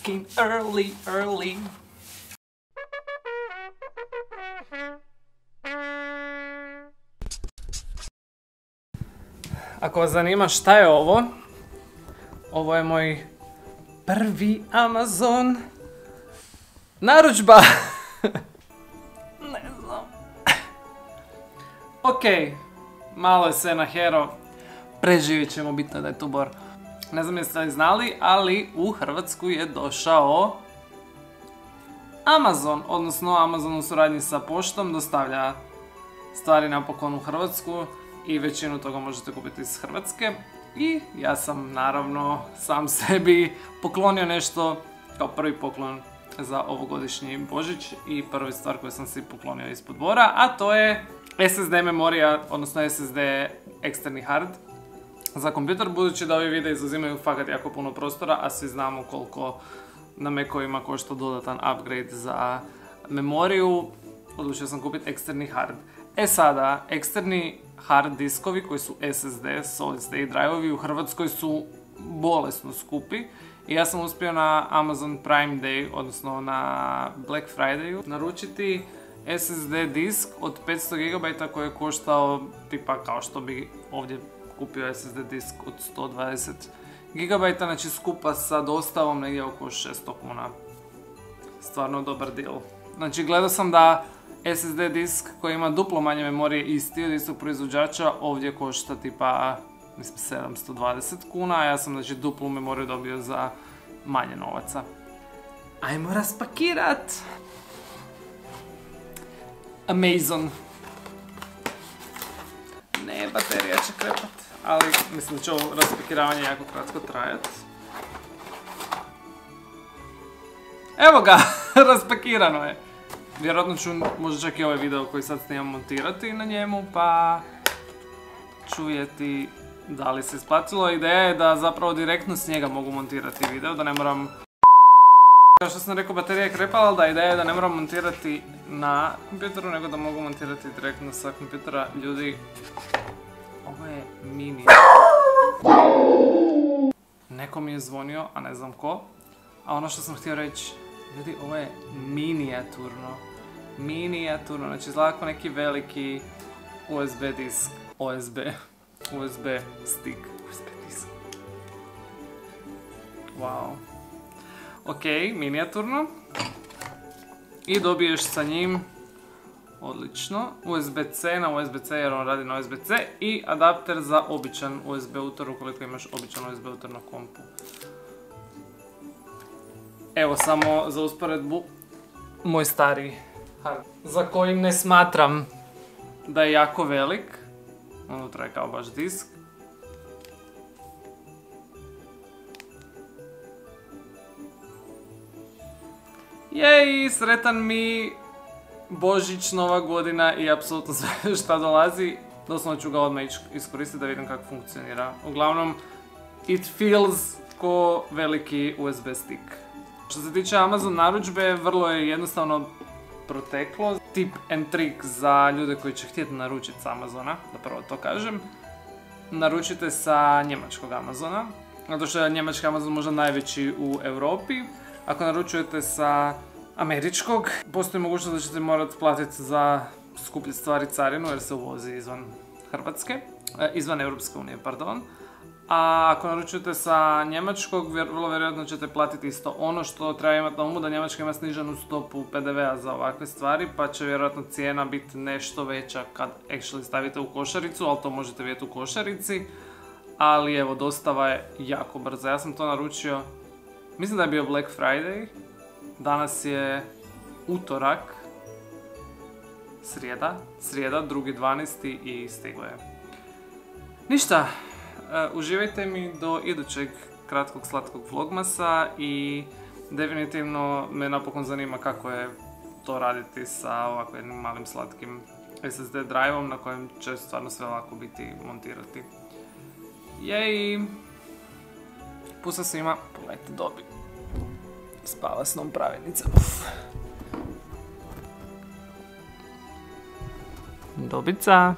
came early. Ako vas zanima šta je ovo, ovo je moj prvi Amazon narudžba. Ne znam. Okej, malo je sve na hero, preživjet ćemo, bitno da je tu Bor. Ne znam jeste li znali, ali u Hrvatsku je došao Amazon, odnosno Amazon u suradnji sa poštom dostavlja stvari napokon u Hrvatsku i većinu toga možete kupiti iz Hrvatske. I ja sam naravno sam sebi poklonio nešto kao prvi poklon za ovogodišnji Božić i prvi stvar koju sam si poklonio ispod Bora, a to je SSD memorija, odnosno SSD eksterni hard za kompjuter, budući da ovi videi izuzimaju fakat jako puno prostora, a svi znamo koliko na Macovima košta dodatan upgrade za memoriju. Odlučio sam kupiti eksterni hard. E sada, eksterni hard diskovi koji su SSD, solid state drive-ovi u Hrvatskoj su bolesno skupi i ja sam uspio na Amazon Prime Day, odnosno na Black Fridayu, naručiti SSD disk od 500 GB koji je koštao tipa kao što bi ovdje kupio SSD disk od 120 GB, znači skupa sa dostavom negdje oko 600 kuna. Stvarno dobar deal. Znači gledao sam da SSD disk koji ima duplo manje memorije isti od istog proizvođača ovdje košta tipa mislim 720 kuna, a ja sam znači duplu memoriju dobio za manje novaca. Ajmo raspakirat! Amazon. Ne, baterija će krepat, ali mislim da će ovo raspakiravanje jako kratko trajati. Evo ga, raspakirano je. Vjerojatno ću možda čak i ovaj video koji sad snimam montirati na njemu, pa čujeti da li se isplatilo. Ideja je da zapravo direktno s njega mogu montirati video, da ne moram... Kao što sam rekao, baterija je krepala, ali da ideja je da ne moram montirati na kompjuteru, nego da mogu montirati direktno sa kompjutera. Ljudi, ovo je mini. Neko mi je zvonio, a ne znam ko. A ono što sam htio reći, ljudi, ovo je minijaturno. Minijaturno, znači izgleda kao neki veliki USB disk. USB stick. USB disk. Wow. Ok, minijaturno. I dobiješ sa njim, odlično, USB-C na USB-C jer on radi na USB-C i adapter za običan USB utor ukoliko imaš običan USB utor na kompu. Evo samo za usporedbu moj stari hard, za kojim ne smatram da je jako velik. Unutra je kao baš disk. Jej, sretan mi Božić, Nova godina i apsolutno sve šta dolazi. Doslovno ću ga odmah iskoristiti da vidim kako funkcionira. Uglavnom, it feels ko veliki USB stick. Što se tiče Amazon narudžbe, vrlo je jednostavno proteklo. Tip and trick za ljude koji će htjeti naručiti s Amazona, da prvo to kažem. Naručite sa njemačkog Amazona, zato što je njemački Amazon možda najveći u Europi. Ako naručujete sa američkog, postoji mogućnost da ćete morati platiti za skuplje stvari carinu jer se uvozi izvan Hrvatske, izvan Europske unije, pardon. A ako naručujete sa njemačkog, vrlo vjerojatno ćete platiti isto. Ono što treba imati na umu da Njemačka ima sniženu stopu PDV-a za ovakve stvari, pa će vjerojatno cijena biti nešto veća kad actually stavite u košaricu, ali to možete vidjeti u košarici. Ali evo, dostava je jako brza. Ja sam to naručio, mislim da je bio Black Friday, danas je utorak, srijeda, 2.12. i stiglo je. Ništa. Uživajte mi do idućeg kratkog slatkog vlogmasa i definitivno me napokon zanima kako je to raditi sa ovako jednim malim slatkim SSD drive-om na kojem će stvarno sve lako biti montirati. Jej! Pusa svima, pogledajte dobi. Spava snom pravednica. Dobica!